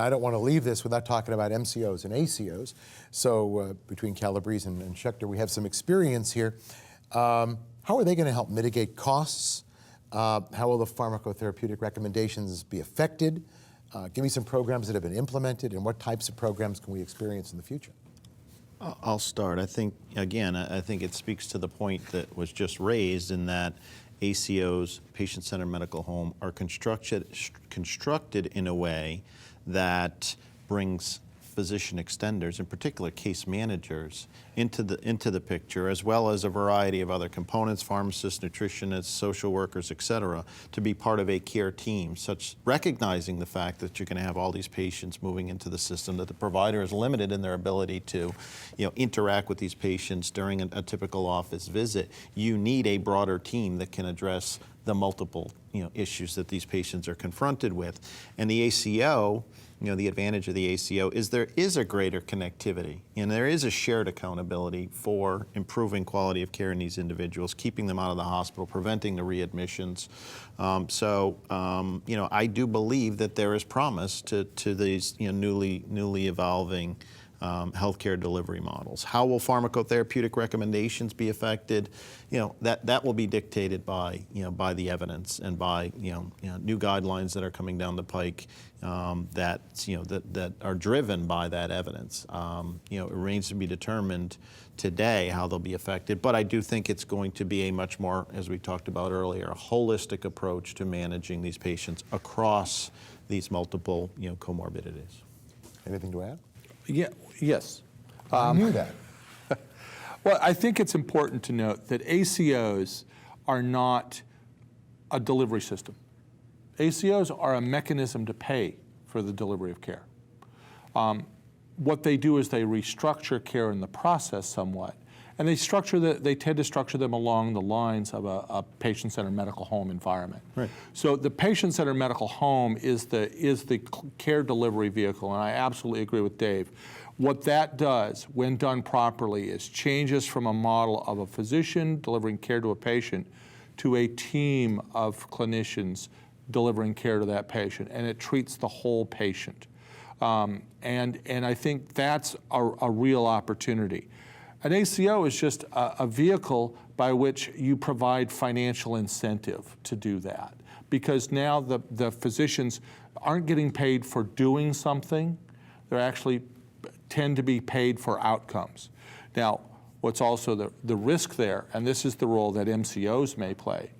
I don't want to leave this without talking about MCOs and ACOs. So between Calabrese and Schaecher, we have some experience here. How are they going to help mitigate costs? How will the pharmacotherapeutic recommendations be affected? Give me some programs that have been implemented, and what types of programs can we experience in the future? I'll start. I think, again, I think it speaks to the point that was just raised in that ACOs, patient-centered medical home, are constructed in a way that brings physician extenders, in particular case managers, into the picture, as well as a variety of other components, pharmacists, nutritionists, social workers, et cetera, to be part of a care team, recognizing the fact that you're going to have all these patients moving into the system, that the provider is limited in their ability to, interact with these patients during a typical office visit. You need a broader team that can address the multiple, issues that these patients are confronted with. And the ACO, the advantage of the ACO is there is a greater connectivity, and there is a shared accountability for improving quality of care in these individuals, keeping them out of the hospital, preventing the readmissions. I do believe that there is promise to these newly evolving healthcare delivery models. How will pharmacotherapeutic recommendations be affected? That will be dictated by by the evidence and by new guidelines that are coming down the pike that are driven by that evidence. It remains to be determined today how they'll be affected, but I do think it's going to be a much more, as we talked about earlier, a holistic approach to managing these patients across these multiple comorbidities. Anything to add? Yes. I knew that. Well, I think it's important to note that ACOs are not a delivery system. ACOs are a mechanism to pay for the delivery of care. What they do is they restructure care in the process somewhat, and they tend to structure them along the lines of a patient-centered medical home environment. Right. So the patient-centered medical home is the care delivery vehicle, and I absolutely agree with Dave. What that does, when done properly, is changes from a model of a physician delivering care to a patient to a team of clinicians delivering care to that patient, and it treats the whole patient. And I think that's a real opportunity. An ACO is just a vehicle by which you provide financial incentive to do that, because now the physicians aren't getting paid for doing something, they're actually tend to be paid for outcomes. Now, what's also the risk there, and this is the role that MCOs may play.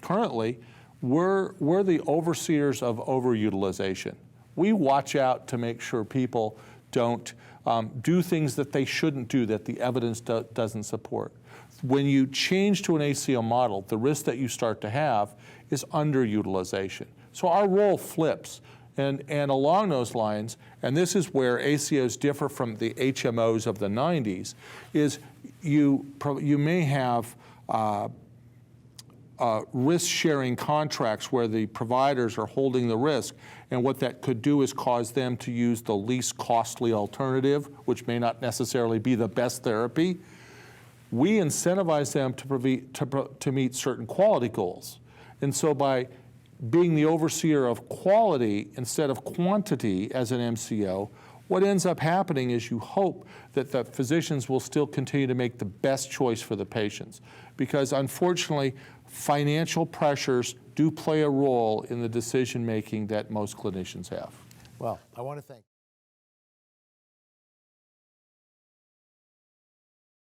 Currently, we're the overseers of overutilization. We watch out to make sure people don't do things that they shouldn't do, that the evidence doesn't support. When you change to an ACO model, the risk that you start to have is underutilization. So our role flips. And along those lines, and this is where ACOs differ from the HMOs of the 90s, is you may have risk-sharing contracts where the providers are holding the risk, and what that could do is cause them to use the least costly alternative, which may not necessarily be the best therapy. We incentivize them to meet certain quality goals. And so by being the overseer of quality instead of quantity as an MCO, what ends up happening is you hope that the physicians will still continue to make the best choice for the patients. Because unfortunately, financial pressures do play a role in the decision-making that most clinicians have. Well, I want to thank